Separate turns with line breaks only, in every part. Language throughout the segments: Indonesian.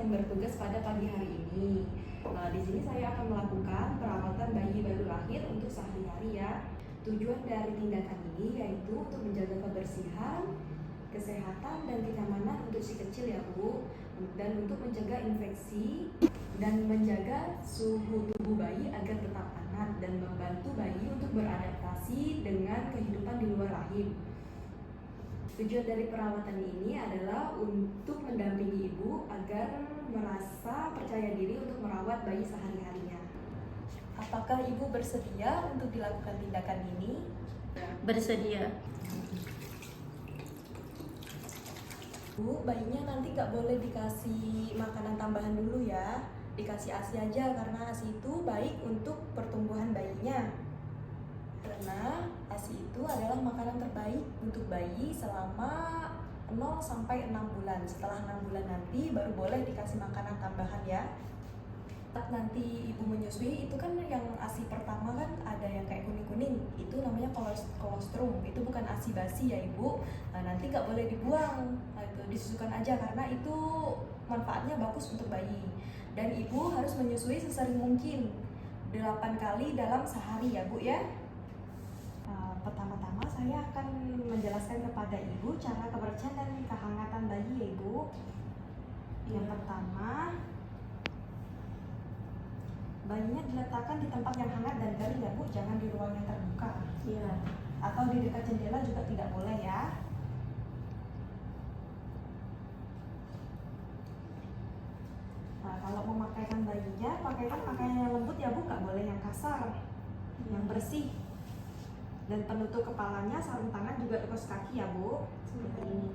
yang bertugas pada pagi hari ini. Nah, di sini saya akan melakukan perawatan bayi baru lahir untuk sehari-hari ya. Tujuan dari tindakan ini yaitu untuk menjaga kebersihan, kesehatan dan kenyamanan untuk si kecil ya Bu, dan untuk mencegah infeksi dan menjaga suhu tubuh bayi agar tetap hangat dan membantu bayi untuk beradaptasi dengan kehidupan di luar rahim. Tujuan dari perawatan ini adalah untuk mendampingi ibu agar merasa percaya diri untuk merawat bayi sehari-harinya. Apakah ibu bersedia untuk dilakukan tindakan ini?
Bersedia.
Bu, bayinya nanti nggak boleh dikasih makanan tambahan dulu ya. Dikasih ASI aja karena ASI itu baik untuk pertumbuhan bayinya. Karena ASI itu adalah makanan terbaik untuk bayi selama 0 sampai 6 bulan. Setelah 6 bulan nanti baru boleh dikasih makanan tambahan ya. Saat nanti ibu menyusui itu kan yang ASI pertama kan ada yang kayak kuning-kuning, itu namanya kolostrum. Itu bukan ASI basi ya ibu. Nah, nanti nggak boleh dibuang, nah, itu disusukan aja karena itu manfaatnya bagus untuk bayi. Dan ibu harus menyusui sesering mungkin 8 kali dalam sehari ya bu ya. Pertama-tama saya akan menjelaskan kepada ibu cara kebersihan dan kehangatan bayi ya ibu. Yang pertama, bayinya diletakkan di tempat yang hangat dan garing ya bu, jangan di ruang yang terbuka.
Iya.
Atau di dekat jendela juga tidak boleh ya. Nah, kalau memakaikan bayinya, pakaikan pakaian yang lembut ya bu, nggak boleh yang kasar, yang bersih. Dan penutup kepalanya, sarung tangan juga kaos kaki ya bu, seperti ini.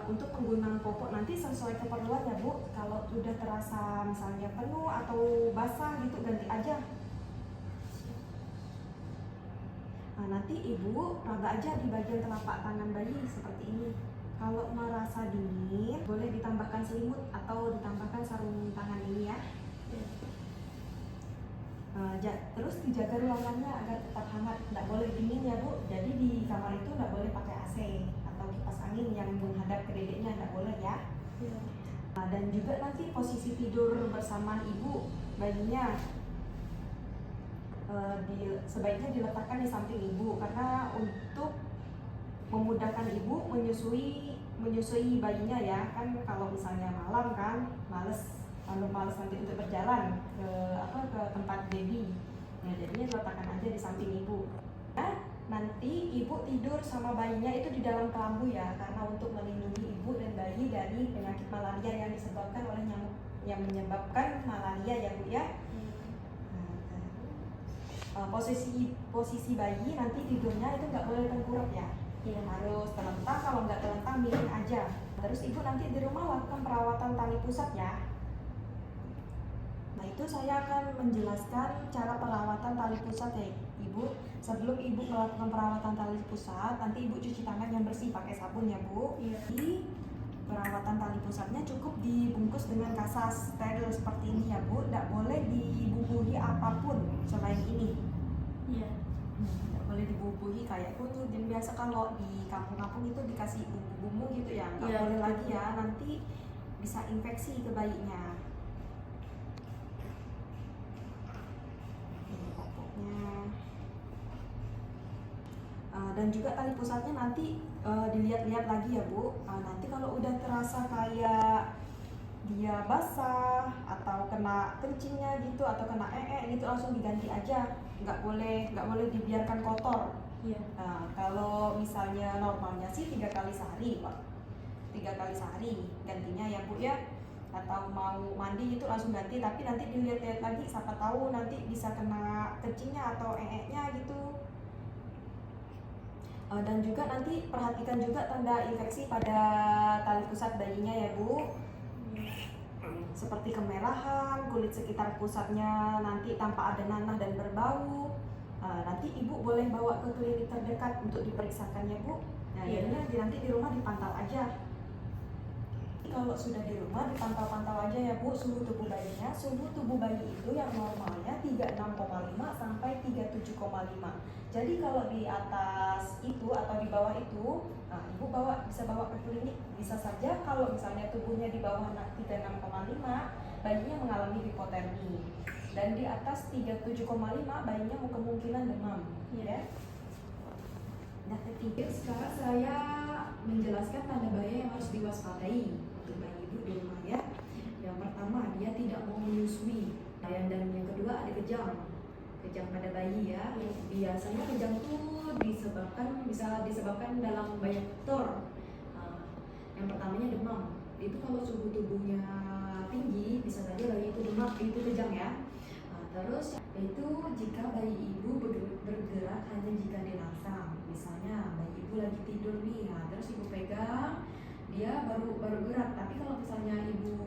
Untuk penggunaan popok nanti sesuai keperluan ya bu. Kalau sudah terasa misalnya penuh atau basah gitu, ganti aja. Nah, nanti ibu raba aja di bagian telapak tangan bayi seperti ini. Kalau merasa dingin, boleh ditambahkan selimut atau ditambahkan sarung tangan ini ya. Terus dijaga ruangannya agar tetap hangat, tidak boleh dingin ya bu. Jadi di kamar itu tidak boleh pakai AC atau kipas angin yang menghadap ke dedeknya, tidak boleh ya. Dan juga nanti posisi tidur bersama ibu bayinya sebaiknya diletakkan di samping ibu karena untuk memudahkan ibu menyusui bayinya ya. Kan kalau misalnya malam kan males nanti untuk berjalan ke tempat baby. Nah, jadinya diletakkan aja di samping ibu. Nah, nanti ibu tidur sama bayinya itu di dalam kelambu ya, karena untuk melindungi ibu dan bayi dari penyakit malaria yang disebabkan oleh nyamuk yang menyebabkan malaria ya bu ya. Posisi bayi nanti tidurnya itu nggak boleh tengkurap ya. Harus terlentang, kalau nggak terlentang miring aja. Terus ibu nanti di rumah lakukan perawatan tali pusat ya. Nah, itu saya akan menjelaskan cara perawatan tali pusat ya ibu. Sebelum ibu melakukan perawatan tali pusat, nanti ibu cuci tangan yang bersih pakai sabun ya bu. Jadi perawatan tali pusatnya cukup dibungkus dengan kasas steril seperti ini ya bu. Tidak boleh dibubuhi apapun selain ini. Tidak boleh dibubuhi kayak kunyit. Dan biasa kalau di kampung-kampung itu dikasih bumbu-bumbu gitu ya, nggak boleh lagi ya. Nanti bisa infeksi ke bayinya. Dan juga tali pusatnya nanti dilihat-lihat lagi ya bu. Nanti kalau udah terasa kayak dia basah atau kena kencingnya gitu atau kena gitu langsung diganti aja. Nggak boleh dibiarkan kotor. Kalau misalnya normalnya sih 3 kali sehari pak, 3 kali sehari gantinya ya bu ya. Atau mau mandi itu langsung ganti, tapi nanti dilihat-lihat lagi, siapa tahu nanti bisa kena kencingnya atau nya gitu. Dan juga nanti perhatikan juga tanda infeksi pada tali pusat bayinya ya bu. Seperti kemerahan, kulit sekitar pusatnya nanti tampak ada nanah dan berbau. Nanti ibu boleh bawa ke klinik terdekat untuk diperiksakan ya bu. Nah, jadinya nanti di rumah dipantau aja. kalau sudah di rumah dipantau-pantau aja ya Bu suhu tubuh bayinya. Suhu tubuh bayi itu yang normalnya 36,5 sampai 37,5. Jadi kalau di atas itu atau di bawah itu, nah Ibu bisa bawa ke klinik. Bisa saja kalau misalnya tubuhnya di bawah 36,5, bayinya mengalami hipotermi. Dan di atas 37,5 bayinya kemungkinan demam, ya. Nah, ketiga sekarang saya menjelaskan tanda bahaya yang harus diwaspadai untuk bayi ibu di rumah ya. Yang pertama, dia tidak mau menyusui. Dan yang kedua ada kejang pada bayi ya. Biasanya kejang itu bisa disebabkan dalam banyak faktor. Yang pertamanya demam. Itu kalau suhu tubuhnya tinggi bisa saja bayi itu demam, itu kejang ya. Terus itu jika bayi ibu bergerak hanya jika dirangsang. Misalnya bayi ibu lagi tidur nih, terus ibu pegang, dia baru gerak. Tapi kalau misalnya ibu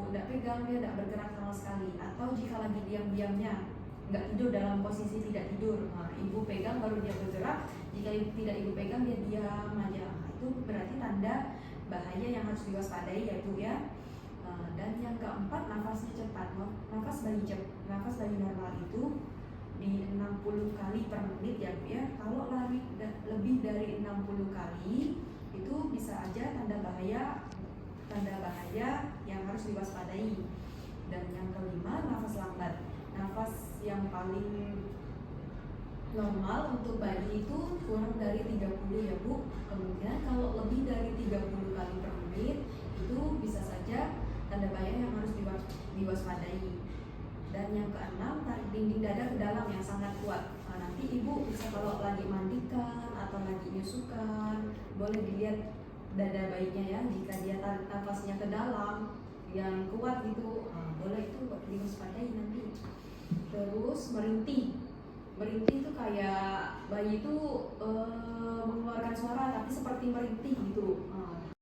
tidak pegang, dia tidak bergerak sama sekali. Atau jika lagi diam-diamnya, nggak tidur dalam posisi tidak tidur, ibu pegang baru dia bergerak. Jika tidak ibu pegang, dia diam aja. Itu berarti tanda bahaya yang harus diwaspadai ya ibu ya. Dan yang keempat, nafasnya cepat. Nafas bayi normal itu di 60 kali per menit ya Bu ya. Kalau lari lebih dari 60 kali itu bisa aja tanda bahaya yang harus diwaspadai. Dan yang kelima, nafas lambat. Nafas yang paling normal untuk bayi itu kurang dari 30 ya Bu. Kemudian kalau lebih dari 30 kali per menit itu bisa saja tanda bahaya yang harus diwaspadai. Dan yang keenam, tarik dinding dada ke dalam yang sangat kuat. Nanti ibu bisa kalau lagi mandikan atau lagi nyusukan, boleh dilihat dada bayinya ya. Jika dia tarik nafasnya ke dalam yang kuat gitu, boleh itu diwaspadai nanti. Terus merintih itu kayak bayi itu mengeluarkan suara tapi seperti merintih gitu.